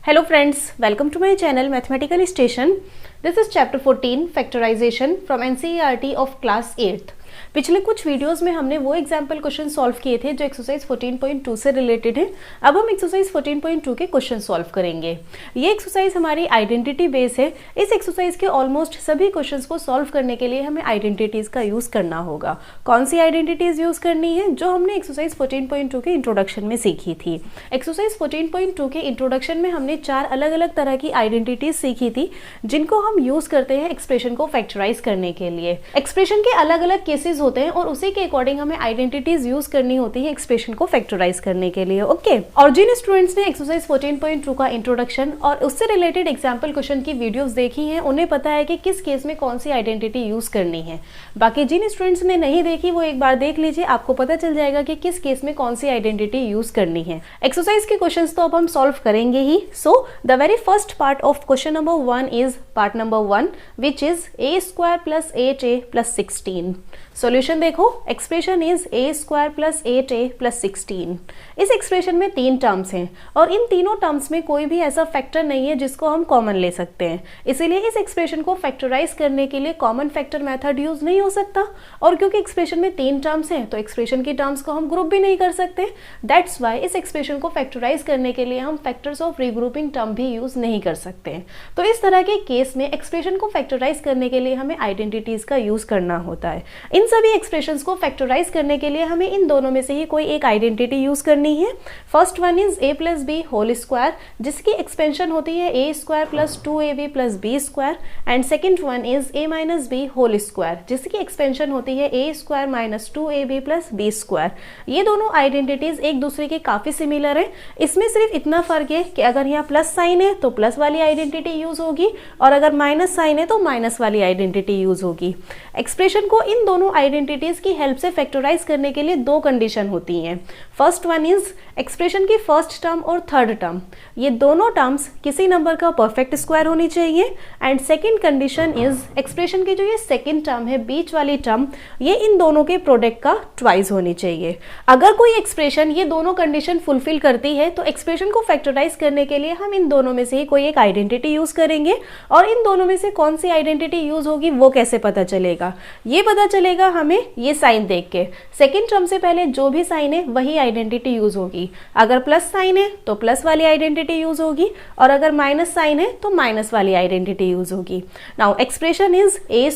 Hello friends, welcome to my channel Mathematical Station. This is chapter 14 factorization from NCERT of class 8th. पिछले कुछ videos में हमने वो example question solve किए थे जो एक्सरसाइज 14.2 से रिलेटेड है। अब हम एक्सरसाइज 14.2 के क्वेश्चन सॉल्व करेंगे। ये एक्सरसाइज हमारी आइडेंटिटी बेस है। इस एक्सरसाइज के ऑलमोस्ट सभी क्वेश्चंस को सॉल्व करने के लिए हमें आइडेंटिटीज का यूज करना होगा। कौन सी आइडेंटिटीज यूज करनी है? जो हमने एक्सरसाइज 14.2 के इंट्रोडक्शन में सीखी थी। एक्सरसाइज 14.2 के इंट्रोडक्शन में हमने 4 अलग अलग तरह की आइडेंटिटीज सीखी थी जिनको हम यूज करते हैं एक्सप्रेशन को फैक्टराइज करने के लिए। एक्सप्रेशन के अलग अलग केसेस होते हैं और उसी के अकॉर्डिंग हमें आइडेंटिटीज यूज करनी होती है एक्सप्रेशन को फैक्टराइज करने के लिए। ओके, और जिन स्टूडेंट्स ने एक्सरसाइज 14.2 का इंट्रोडक्शन और उससे रिलेटेड एग्जांपल क्वेश्चन की वीडियोस देखी हैं उन्हें पता है कि किस केस में कौन सी आइडेंटिटी यूज करनी है। बाकी जिन स्टूडेंट्स ने नहीं देखी वो एक बार देख लीजिए, आपको पता चल जाएगा कि किस केस में कौन सी आइडेंटिटी यूज करनी है। एक्सरसाइज के क्वेश्चन तो अब हम सॉल्व करेंगे ही। So the very first part of question number 1 is part number 1 which is a² + 8a + 16। Solution देखो, एक्सप्रेशन इज a² + 8a + 16। इस एक्सप्रेशन में 3 टर्म्स हैं और इन तीनों टर्म्स में कोई भी ऐसा फैक्टर नहीं है जिसको हम कॉमन ले सकते हैं। इसीलिए इस एक्सप्रेशन को फैक्टराइज करने के लिए कॉमन फैक्टर मेथड यूज नहीं हो सकता। और क्योंकि एक्सप्रेशन में 3 टर्म्स हैं तो एक्सप्रेशन की टर्म्स को हम ग्रुप भी नहीं कर सकते। दैट्स वाई इस एक्सप्रेशन को फैक्टराइज करने के लिए हम फैक्टर्स ऑफ रीग्रुपिंग टर्म भी यूज नहीं कर सकते। तो इस तरह के केस में एक्सप्रेशन को फैक्टराइज करने के लिए हमें आइडेंटिटीज का यूज करना होता है। इन सभी एक्सप्रेशंस को फैक्टराइज करने के लिए हमें इन दोनों में से ही कोई एक आइडेंटिटी यूज करनी है। First one is a + b whole square जिसकी एक्सपेंशन होती है a² + 2ab + b² and second one is a - b whole square जिसकी एक्सपेंशन होती है a² - 2ab + b²। ये दोनों आइडेंटिटीज एक दूसरे के काफी सिमिलर है। इसमें सिर्फ इतना फर्क है कि अगर यहाँ प्लस साइन है तो प्लस वाली आइडेंटिटी यूज होगी और अगर माइनस साइन है तो माइनस वाली आइडेंटिटी यूज होगी। एक्सप्रेशन को इन दोनों आइडेंटिटीज की हेल्प से फैक्टराइज करने के लिए 2 कंडीशन होती हैं। फर्स्ट वन इज एक्सप्रेशन की फर्स्ट टर्म और थर्ड टर्म ये दोनों टर्म्स किसी नंबर का परफेक्ट स्क्वायर होनी चाहिए and second condition is expression की जो ये सेकंड टर्म है बीच वाली टर्म ये इन दोनों के प्रोडक्ट का ट्वाइस होनी चाहिए। अगर कोई एक्सप्रेशन ये दोनों कंडीशन फुलफिल करती है तो एक्सप्रेशन को फैक्टराइज करने के लिए हम इन दोनों में से ही कोई एक आइडेंटिटी यूज करेंगे। और इन दोनों में से कौन सी आइडेंटिटी यूज होगी वो कैसे पता चलेगा? ये पता चलेगा हमें ये साइन देख के। सेकंड टर्म से पहले जो भी साइन है वही आइडेंटिटी यूज होगी। अगर प्लस साइन है तो प्लस वाली आइडेंटिटी यूज होगी और अगर माइनस साइन है तो माइनस वाली आइडेंटिटी यूज होगी। Now expression is a²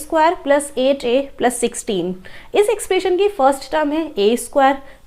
+ 8a + 16। इस एक्सप्रेशन की फर्स्ट टर्म है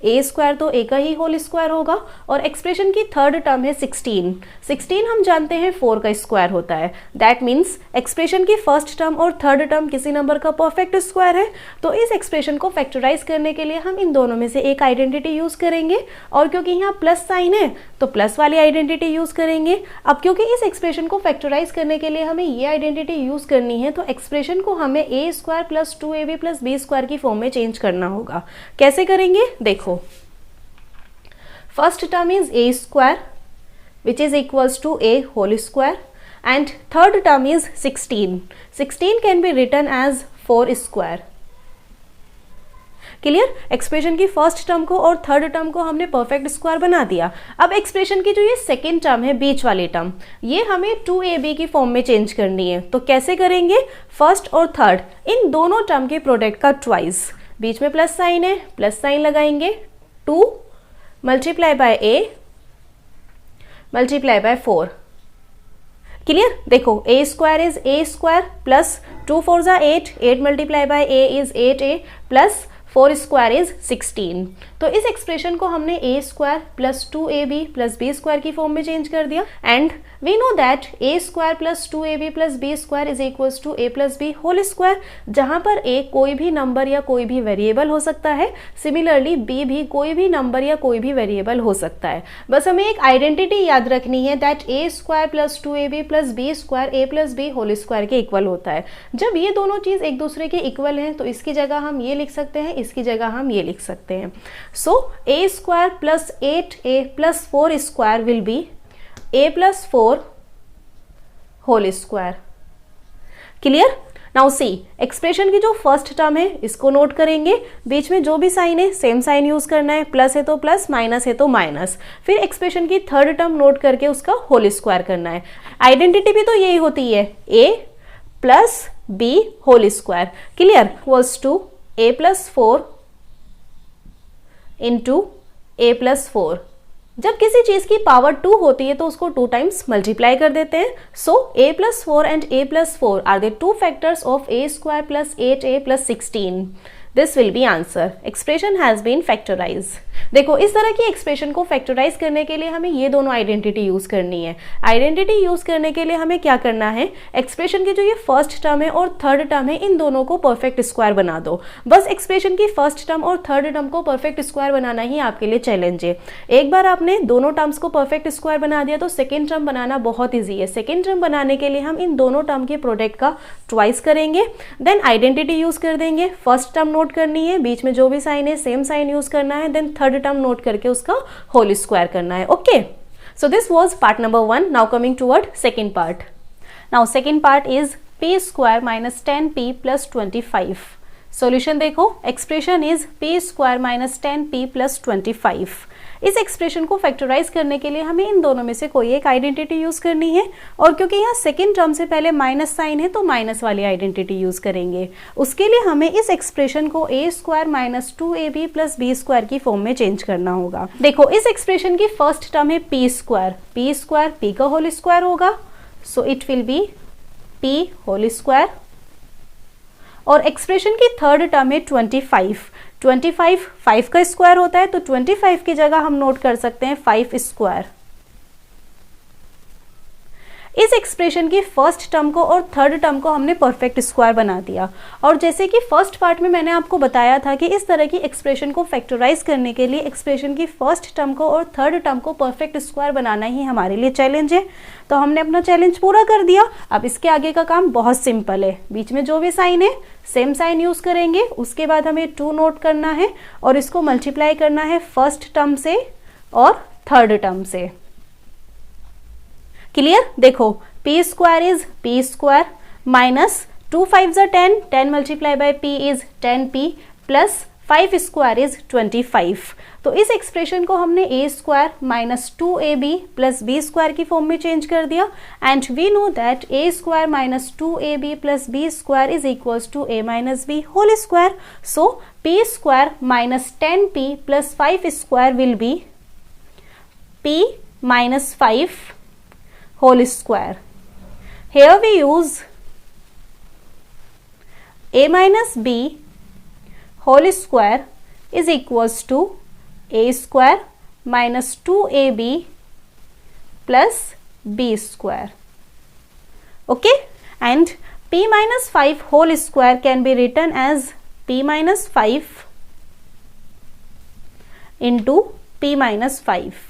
a² तो a का ही होल स्क्वायर होगा और एक्सप्रेशन की थर्ड टर्म है 16 हम जानते हैं 4 का स्क्वायर होता है। दैट मीन्स एक्सप्रेशन की फर्स्ट टर्म और थर्ड टर्म किसी नंबर का परफेक्ट स्क्वायर है। तो इस एक्सप्रेशन को फैक्टराइज करने के लिए हम इन दोनों में से एक आइडेंटिटी यूज करेंगे और क्योंकि यहाँ प्लस साइन है तो प्लस वाली आइडेंटिटी यूज करेंगे। अब क्योंकि इस एक्सप्रेशन को फैक्टराइज करने के लिए हमें ये आइडेंटिटी यूज करनी है तो एक्सप्रेशन को हमें a² + 2ab + b² की फॉर्म में चेंज करना होगा। कैसे करेंगे देखो, first term is a² which is equals to a whole square and third term is 16 can be written as 4²। Clear? Expression की फर्स्ट टर्म को और थर्ड टर्म को हमने परफेक्ट स्क्वायर बना दिया। अब एक्सप्रेशन की जो ये सेकेंड टर्म है बीच वाली टर्म ये हमें 2ab की फॉर्म में चेंज करनी है। तो कैसे करेंगे? फर्स्ट और थर्ड इन दोनों टर्म के प्रोडक्ट का ट्वाइस, बीच में प्लस साइन है प्लस साइन लगाएंगे, 2 multiply bye a multiply by 4। Clear? देखो a² is a² + 2 4 8 multiply by a is 8a + 4² is 16। तो इस एक्सप्रेशन को हमने a² + 2ab + b² की फॉर्म में चेंज कर दिया and we know that a² + 2ab + b² is equals to a + b whole square जहां पर a कोई भी नंबर या कोई भी वेरिएबल हो सकता है। सिमिलरली b भी कोई भी नंबर या कोई भी वेरिएबल हो सकता है। बस हमें एक आइडेंटिटी याद रखनी है that a² + 2ab + b² a + b whole square के इक्वल होता है। जब ये दोनों चीज एक दूसरे के इक्वल हैं तो इसकी जगह हम ये लिख सकते हैं, इसकी जगह हम ये लिख सकते हैं। So a² + 8a + 4² will be a + 4 whole square. Clear? Now see, expression की जो फर्स्ट टर्म है इसको नोट करेंगे, बीच में जो भी साइन है सेम साइन यूज करना है, प्लस है तो प्लस, माइनस है तो माइनस, फिर एक्सप्रेशन की थर्ड टर्म नोट करके उसका होल स्क्वायर करना है। आइडेंटिटी भी तो यही होती है, a plus B whole square, clear, equals to a plus 4 into a plus 4। जब किसी चीज की पावर 2 होती है तो उसको 2 टाइम्स मल्टीप्लाई कर देते हैं। So a plus 4 and a plus 4 are the two factors of a square plus 8a plus 16। This will be answer. Expression has been factorize. देखो, इस तरह की एक्सप्रेशन को फैक्टराइज करने के लिए हमें ये दोनों आइडेंटिटी यूज करनी है। आइडेंटिटी यूज करने के लिए हमें क्या करना है, एक्सप्रेशन की जो ये फर्स्ट टर्म है और थर्ड टर्म है, इन दोनों को परफेक्ट स्क्वायर बना दो। बस एक्सप्रेशन की फर्स्ट टर्म और थर्ड टर्म को परफेक्ट स्क्वायर बनाना ही आपके लिए चैलेंज है। एक बार आपने दोनों टर्म्स को परफेक्ट स्क्वायर बना दिया तो सेकेंड टर्म बनाना बहुत ईजी है। सेकेंड टर्म बनाने के लिए हम इन दोनों टर्म के प्रोडक्ट का ट्वाइस करेंगे, देन आइडेंटिटी यूज कर देंगे, फर्स्ट टर्म नोट करनी है, बीच में जो भी साइन है सेम साइन यूज करना है, देन थर्ड टर्म नोट करके उसका होल स्क्वायर करना है। Okay, so this was part number 1। Now coming toward second part. Now second part is p square minus 10p plus 25। Solution देखो, expression is p square minus 10p plus 25। इस expression को factorise करने के लिए हमें इन दोनों में से कोई एक आइडेंटिटी यूज करनी है, और क्योंकि यहाँ सेकेंड टर्म से पहले माइनस साइन है तो माइनस वाली आइडेंटिटी यूज करेंगे। उसके लिए हमें इस एक्सप्रेशन को a square minus 2ab plus b square की फॉर्म में चेंज करना होगा। देखो, इस एक्सप्रेशन की फर्स्ट टर्म है p स्क्वायर p का होल स्क्वायर होगा, so it will be p whole square. और एक्सप्रेशन की थर्ड टर्म है 25 5 का स्क्वायर होता है, तो 25 की जगह हम नोट कर सकते हैं 5 स्क्वायर। इस एक्सप्रेशन की फर्स्ट टर्म को और थर्ड टर्म को हमने परफेक्ट स्क्वायर बना दिया। और जैसे कि फर्स्ट पार्ट में मैंने आपको बताया था कि इस तरह की एक्सप्रेशन को फैक्टराइज करने के लिए एक्सप्रेशन की फर्स्ट टर्म को और थर्ड टर्म को परफेक्ट स्क्वायर बनाना ही हमारे लिए चैलेंज है। तो हमने अपना चैलेंज पूरा कर दिया। अब इसके आगे का काम बहुत सिंपल है, बीच में जो भी साइन है सेम साइन यूज करेंगे, उसके बाद हमें 2 नोट करना है और इसको मल्टीप्लाई करना है फर्स्ट टर्म से और थर्ड टर्म से। क्लियर? देखो, p square is p square minus 2 5 10, 10 multiply by p is 10p plus 5 square is 25। तो इस एक्सप्रेशन को हमने a square minus 2ab plus b square की फॉर्म में चेंज कर दिया, and we know that a square minus 2ab plus b square is equals to a minus b whole square. So p square minus 10p plus 5 square will be p minus 5 whole square. Here we use a minus b whole square is equals to a square minus 2ab plus b square. Okay, and p minus 5 whole square can be written as p minus 5 into p minus 5.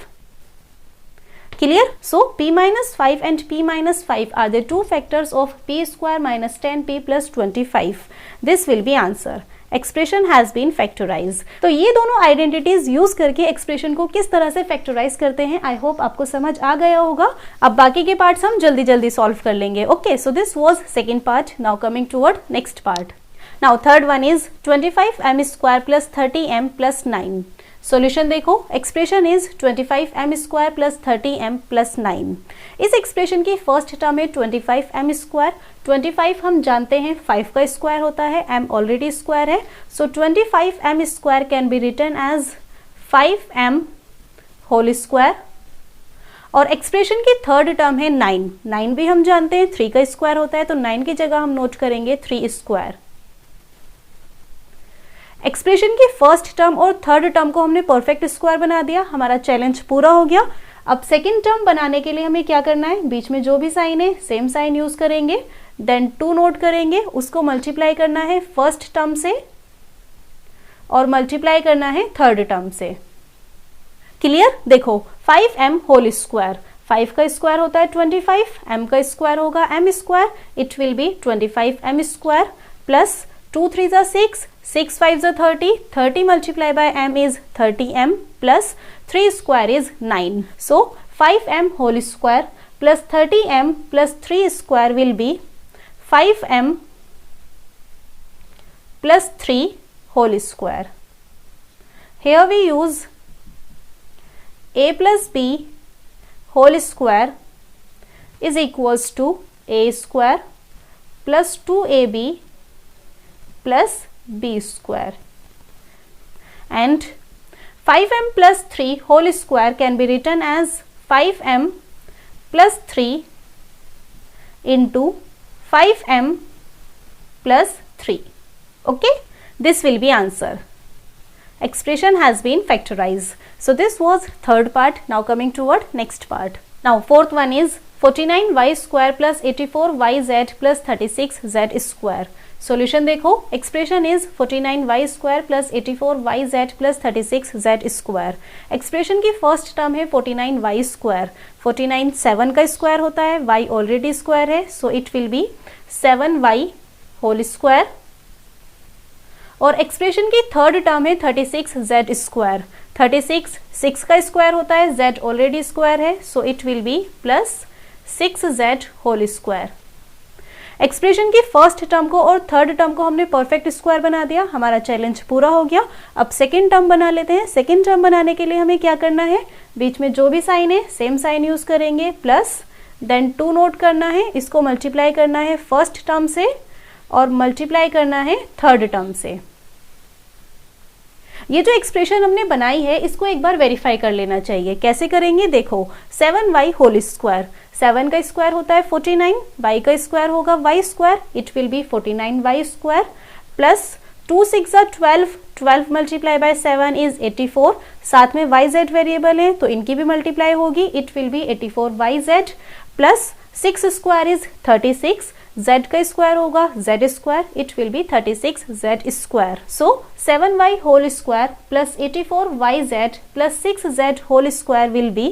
Clear? So p minus 5 and p minus 5 are the two factors of p square minus 10p plus 25. This will be answer. Expression has been factorise. तो ये दोनों identities use करके expression को किस तरह से factorise करते हैं, आई होप आपको समझ आ गया होगा। अब बाकी के पार्ट्स हम जल्दी जल्दी सॉल्व कर लेंगे। Okay, so this was second part. Now coming toward next part. Now third one is 25m square plus 30m plus 9। Solution देखो, expression is 25m square plus 30m plus 9। इस एक्सप्रेशन की first term है 25m square. 25 हम जानते हैं 5 का square होता है, m ऑलरेडी स्क्वायर है, so 25m square can be written as 5m whole square. और एक्सप्रेशन की थर्ड टर्म है 9। 9 भी हम जानते हैं 3 का स्क्वायर होता है, तो 9 की जगह हम नोट करेंगे 3 स्क्वायर। एक्सप्रेशन की फर्स्ट टर्म और थर्ड टर्म को हमने परफेक्ट स्क्वायर बना दिया, हमारा चैलेंज पूरा हो गया। अब सेकंड टर्म बनाने के लिए हमें क्या करना है, बीच में जो भी साइन है सेम साइन यूज करेंगे, देन 2 नोट करेंगे, उसको मल्टीप्लाई करना है फर्स्ट टर्म से और मल्टीप्लाई करना है थर्ड टर्म से। क्लियर? देखो, 5m होल स्क्वायर, 5 का स्क्वायर होता है 25, m का स्क्वायर होगा m square, it will be 25m square plus 2 3 जा 6, 6 5 जा 30, 30 multiply by m is 30m plus 3 square is 9. So 5m whole square plus 30m plus 3 square will be 5m plus 3 whole square. Here we use a plus b whole square is equals to a square plus 2ab plus b square, and 5m plus 3 whole square can be written as 5m plus 3 into 5m plus 3. Okay, this will be answer. Expression has been factorized. So this was third part. Now coming toward next part. Now fourth one is 49y square plus 84yz plus 36z square. Solution देखो, expression is 49y square plus 84yz plus 36z square. expression की first term है 49y square. 49 7 का square होता है, y already square है, so it will be 7y whole square. और expression की third term है 36z स्क्वायर. 36 6 का स्क्वायर होता है, z ऑलरेडी स्क्वायर है, so it will be plus 6z whole square. Expression की फर्स्ट टर्म को और थर्ड टर्म को हमने परफेक्ट स्क्वायर बना दिया, हमारा चैलेंज पूरा हो गया. अब सेकेंड टर्म बना लेते हैं. सेकेंड टर्म बनाने के लिए हमें क्या करना है, बीच में जो भी साइन है सेम साइन यूज करेंगे, प्लस देन 2 नोट करना है, इसको मल्टीप्लाई करना है फर्स्ट टर्म से और मल्टीप्लाई करना है थर्ड टर्म से. ये जो एक्सप्रेशन हमने बनाई है इसको एक बार वेरीफाई कर लेना चाहिए. कैसे करेंगे, देखो 7y होल स्क्वायर, 7 का स्क्वायर होता है 49, y का स्क्वायर होगा y square, it will B 49y square plus 2 6 12, 12 multiply by 7 is 84. साथ में yz वेरिएबल है तो इनकी भी मल्टीप्लाई होगी, it will be 84yz plus 6 square is 36, z का स्क्वायर होगा z square, it will be 36z square. So 7y whole square plus 84yz plus 6z whole square will be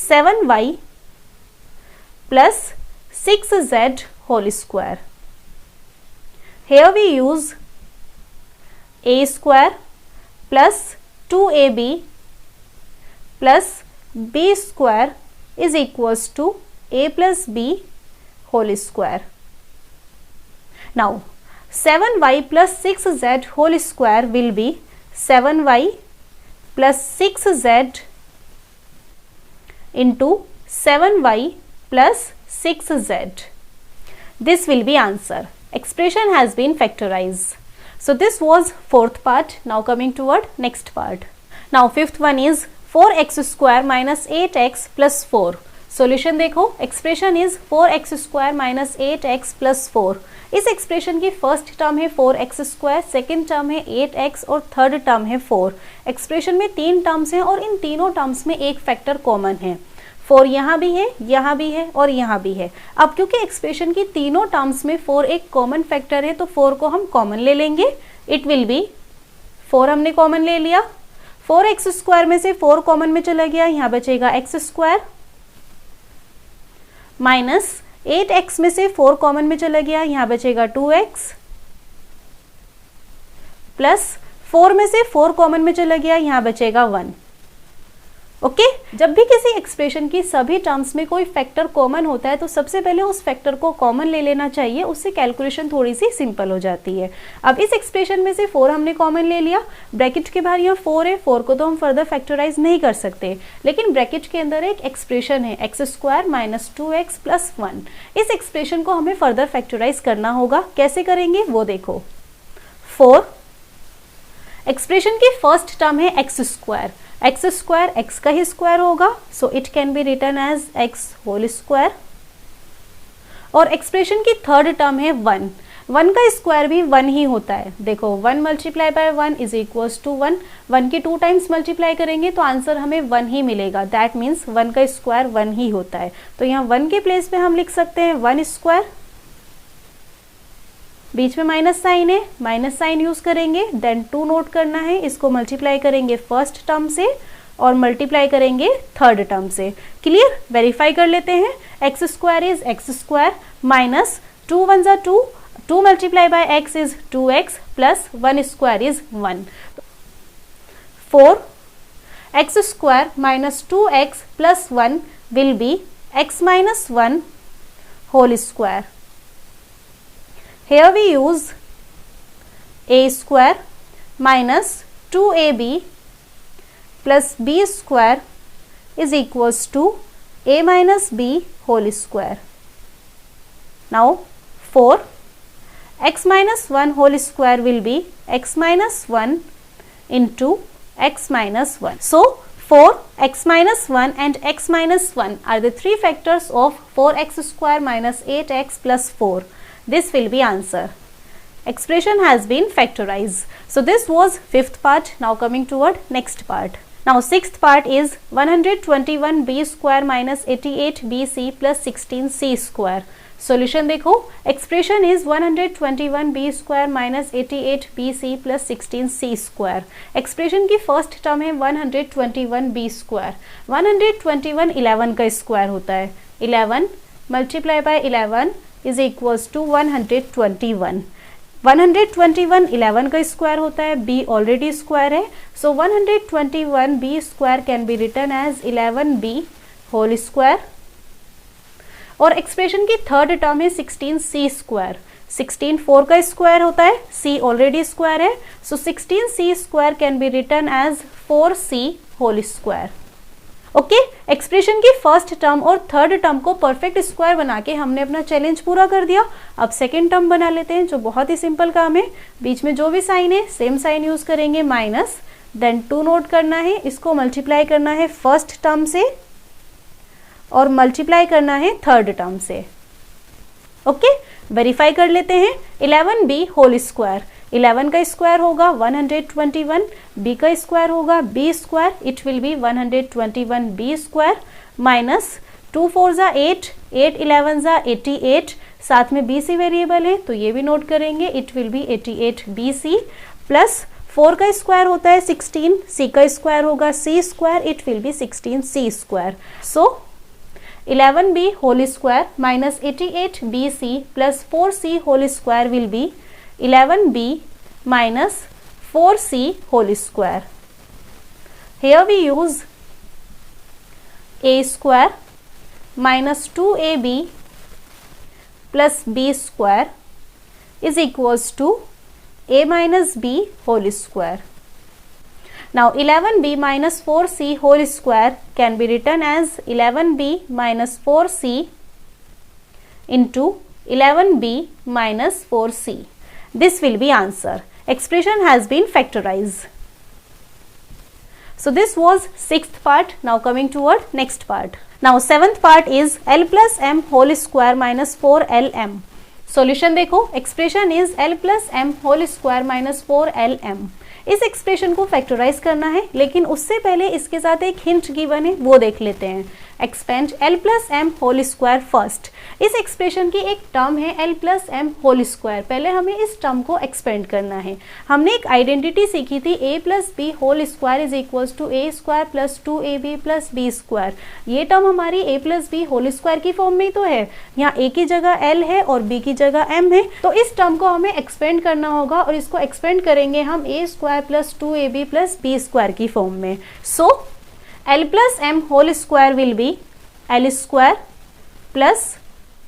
7y plus 6z whole square. Here we use a square plus 2ab plus b square is equals to a plus b whole square. Now 7y plus 6z whole square will be 7y plus 6z into 7y plus 6z. This will be answer. Expression has been factorized. So this was fourth part. Now coming toward next part. Now fifth one is 4x square minus 8x plus 4. Solution देखो, expression is 4x square minus 8x plus 4. इस expression की first term है 4x square, second term है 8x और third term है 4. Expression में 3 terms हैं और इन तीनों टर्म्स में एक फैक्टर कॉमन है. 4 यहाँ भी है, यहाँ भी है और यहाँ भी है. अब क्योंकि एक्सप्रेशन की तीनों टर्म्स में 4 एक कॉमन फैक्टर है तो 4 को हम कॉमन ले लेंगे. इट विल बी 4 हमने कॉमन ले लिया, 4x स्क्वायर में से 4 कॉमन में चला गया, यहाँ बचेगा x स्क्वायर माइनस 8x में से 4 कॉमन में चला गया, यहाँ बचेगा 2x प्लस 4 में से 4 कॉमन में चला गया, यहाँ बचेगा 1. ओके जब भी किसी एक्सप्रेशन की सभी टर्म्स में कोई फैक्टर कॉमन होता है तो सबसे पहले उस फैक्टर को कॉमन ले लेना चाहिए, उससे कैलकुलेशन थोड़ी सी सिंपल हो जाती है. अब इस एक्सप्रेशन में से 4 हमने कॉमन ले लिया, ब्रैकेट के बाहर यहाँ 4 है, 4 को तो हम फर्दर फैक्टराइज नहीं कर सकते, लेकिन ब्रैकेट के अंदर एक एक्सप्रेशन है x square minus 2x plus 1. इस एक्सप्रेशन को हमें फर्दर फैक्टराइज करना होगा. कैसे करेंगे वो देखो. 4 एक्सप्रेशन की फर्स्ट टर्म है x square, x square x का ही स्क्वायर होगा, so it can be written as x whole square. और एक्सप्रेशन की थर्ड टर्म है 1, 1 का स्क्वायर भी 1 ही होता है. देखो 1 multiply by 1 is equals to 1, 1 की 2 टाइम्स मल्टीप्लाई करेंगे तो आंसर हमें 1 ही मिलेगा. दैट मीन्स 1 का स्क्वायर 1 ही होता है. तो यहाँ 1 के प्लेस पे हम लिख सकते हैं 1 स्क्वायर, बीच में माइनस साइन है, माइनस साइन यूज करेंगे, देन 2 नोट करना है, इसको मल्टीप्लाई करेंगे फर्स्ट टर्म से और मल्टीप्लाई करेंगे थर्ड टर्म से. क्लियर, वेरीफाई कर लेते हैं. X square is x square minus 2 1 जा 2, 2 multiply by x is 2x plus 1 square is 1. 4 x square minus 2x plus 1 will be x minus 1 whole square. Here we use a square minus 2ab plus b square is equals to a minus b whole square. Now for x minus 1 whole square will be x minus 1 into x minus 1. So for x minus 1 and x minus 1 are the three factors of 4x square minus 8x plus 4. This will be answer. Expression has been factorized. So this was fifth part. Now coming toward next part. Now sixth part is 121b square minus 88bc plus 16c square. Solution देखो, expression is 121b square minus 88bc plus 16c square. expression की first term है 121b square. 121 11 का square होता है. 11 multiply by 11 is equals to 121. 121 11 का square होता है, b already square है, so 121b square can be written as 11b whole square. और एक्सप्रेशन की थर्ड टर्म है 16c स्क्वायर. 16 4 का स्क्वायर होता है, c ऑलरेडी स्क्वायर है, so 16c square can be written as 4c whole square. Okay, expression की first term और third term को परफेक्ट स्क्वायर बना के हमने अपना चैलेंज पूरा कर दिया. अब सेकेंड टर्म बना लेते हैं, जो बहुत ही सिंपल काम है. बीच में जो भी साइन है सेम साइन यूज करेंगे, माइनस, देन 2 नोट करना है, इसको मल्टीप्लाई करना है फर्स्ट टर्म से और मल्टीप्लाई करना है थर्ड टर्म से. ओके, वेरीफाई कर लेते हैं. 11b होल स्क्वायर, 11 का स्क्वायर होगा 121, b का स्क्वायर होगा b square, it will B 121b square minus 2 4 जा 8, 8 11 जा 88, साथ में bc वेरिएबल है तो ये भी नोट करेंगे, it will B 88bc plus 4 का स्क्वायर होता है 16, c का स्क्वायर होगा c square, it will be 16c square. So 11b whole square minus 88bc plus 4c whole square will be 11b minus 4c whole square. Here we use a square minus 2ab plus b square is equals to a minus b whole square. Now 11b minus 4c whole square can be written as 11b minus 4c into 11b minus 4c. This will be answer. Expression has been factorized. So this was sixth part. Now coming toward next part. Now seventh part is l plus m whole square minus 4lm. Solution देखो, expression is l plus m whole square minus 4lm. इस expression को factorise करना है, लेकिन उससे पहले इसके साथ एक हिंट गिवन है, वो देख लेते हैं. Expand l plus m whole square first. इस एक्सप्रेशन की एक टर्म है l plus m whole square. पहले हमें इस टर्म को एक्सपेंड करना है. हमने एक आइडेंटिटी सीखी थी, a plus B whole square is equals to a square plus 2ab plus b square. ये टर्म हमारी a plus B whole square की फॉर्म में ही तो है. यहाँ a की जगह l है और b की जगह m है, तो इस टर्म को हमें एक्सपेंड करना होगा और इसको एक्सपेंड करेंगे हम a square plus 2ab plus b square की फॉर्म में. So l plus m whole square will be l square plus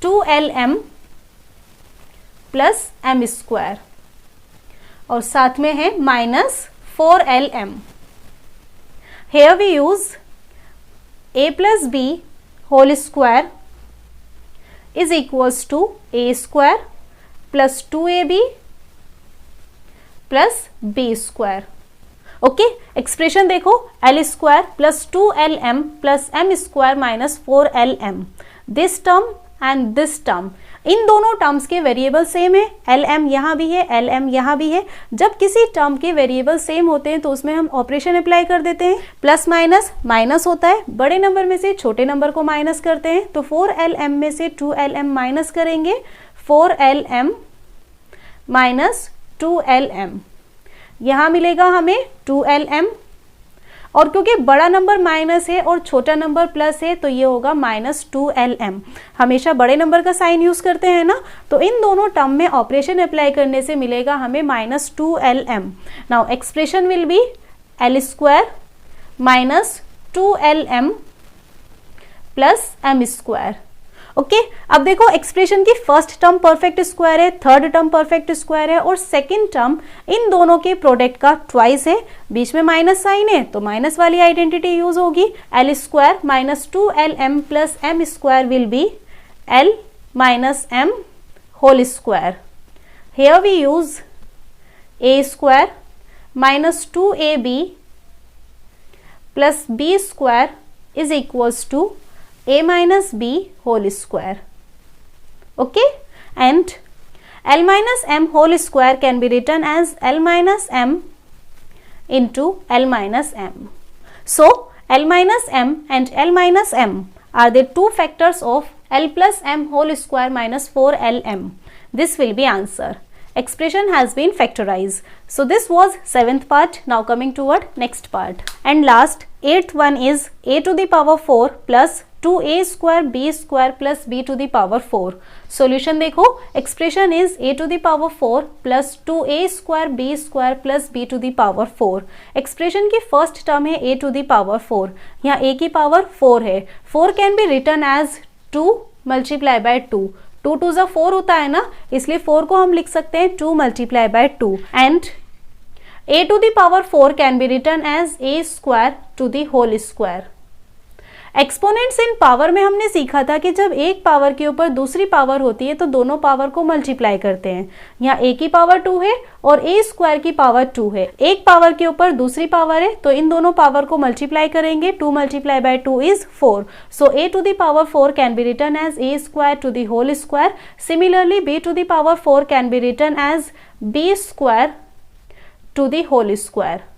2lm plus m square और साथ में है minus 4lm. Here we use a plus b whole square is equals to a square plus 2ab plus b square. Okay, expression देखो, l square plus 2lm plus m square minus 4lm. This term and this term, इन दोनों terms के variable same है. lm यहाँ भी है, lm यहाँ भी है. जब किसी टर्म के वेरिएबल सेम होते हैं तो उसमें हम ऑपरेशन अप्लाई कर देते हैं. प्लस माइनस माइनस होता है, बड़े नंबर में से छोटे नंबर को माइनस करते हैं, तो 4lm में से 2lm माइनस करेंगे, 4lm माइनस 2lm, यहाँ मिलेगा हमें 2lm. और क्योंकि बड़ा नंबर माइनस है और छोटा नंबर प्लस है तो ये होगा माइनस 2lm. हमेशा बड़े नंबर का साइन यूज करते हैं ना, तो इन दोनों टर्म में ऑपरेशन अप्लाई करने से मिलेगा हमें minus 2lm. Now expression will be l square minus 2lm plus m square. Okay अब देखो एक्सप्रेशन की फर्स्ट टर्म परफेक्ट स्क्वायर है, थर्ड टर्म परफेक्ट स्क्वायर है और सेकंड टर्म इन दोनों के प्रोडक्ट का ट्वाइस है, बीच में माइनस साइन है तो माइनस वाली आइडेंटिटी यूज होगी। L square minus 2lm plus m square will be l minus m whole square. Here we use a square minus 2ab plus b square is equals to a minus b whole square. Okay, and L minus m whole square can be written as L minus m into L minus m. So L minus m and L minus m are the two factors of L plus m whole square minus 4lm. This will be answer. Expression has been factorized. So this was 7th part. Now coming toward next part. And last 8th one is a to the power 4 plus 2a square b square plus b to the power 4. Solution देखो, expression is a to the power 4 plus 2a square b square plus b to the power 4. Expression की first term है a to the power 4. यहाँ a की power 4 है. 4 can be written as 2 multiply by 2. 2 2 जा 4 होता है ना, इसलिए 4 को हम लिख सकते हैं 2 multiply by 2. And a to the power 4 can be written as a square to the whole square. Exponents in power में हमने सीखा था कि जब एक पावर के ऊपर दूसरी पावर होती है तो दोनों पावर को मल्टीप्लाई करते हैं। यहाँ a की पावर 2 है और a स्क्वायर की पावर 2 है, एक पावर के ऊपर दूसरी पावर है तो इन दोनों पावर को मल्टीप्लाई करेंगे, 2 multiply by 2 is 4. So a to the power 4 can be written as a square to the whole square. Similarly b to the power 4 can be written as b square to the whole square.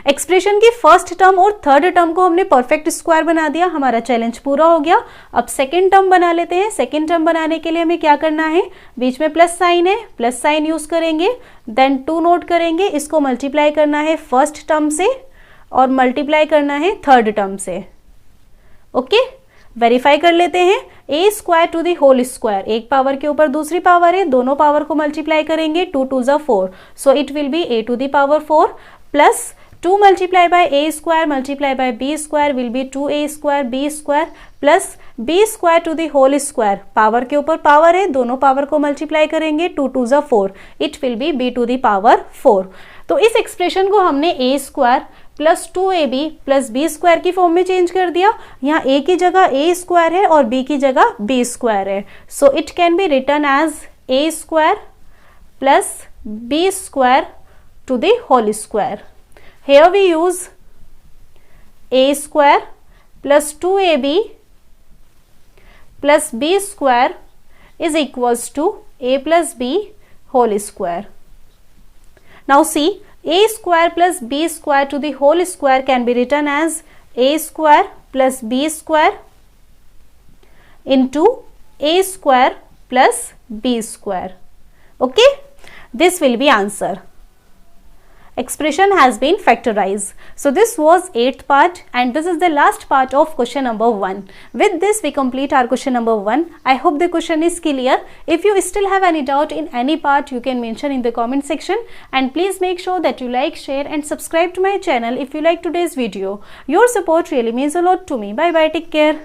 Expression की first term और third term को हमने perfect square बना दिया, हमारा challenge पूरा हो गया. अब सेकेंड टर्म बना लेते हैं. सेकेंड टर्म बनाने के लिए हमें क्या करना है, बीच में प्लस साइन है, प्लस साइन यूज करेंगे, देन 2 नोट करेंगे, इसको मल्टीप्लाई करना है फर्स्ट टर्म से और मल्टीप्लाई करना है थर्ड टर्म से. ओके वेरीफाई कर लेते हैं. a square to the whole square, एक पावर के ऊपर दूसरी पावर है, दोनों पावर को मल्टीप्लाई करेंगे, 2 2 जा 4, so it will be a to the power 4 plus 2 multiply by a square multiply by b square will be 2a square b square plus b square to the whole square. Power के ऊपर power है, दोनों power को multiply करेंगे, 2 2 जा 4, it will be b to the power 4. तो इस expression को हमने a square plus 2ab plus b square की फॉर्म में चेंज कर दिया. यहाँ a की जगह a स्क्वायर है और b की जगह b स्क्वायर है, so it can be written as a square plus b square to the whole square. Here we use a square plus 2ab plus b square is equals to a plus b whole square. Now see, a square plus b square to the whole square can be written as a square plus b square into a square plus b square. Okay, this will be answer. Expression has been factorized. So this was 8th part and this is the last part of question number 1. With this we complete our question number 1. I hope the question is clear. If you still have any doubt in any part, you can mention in the comment section, and please make sure that you like, share and subscribe to my channel if you like today's video. Your support really means a lot to me. Bye bye, take care.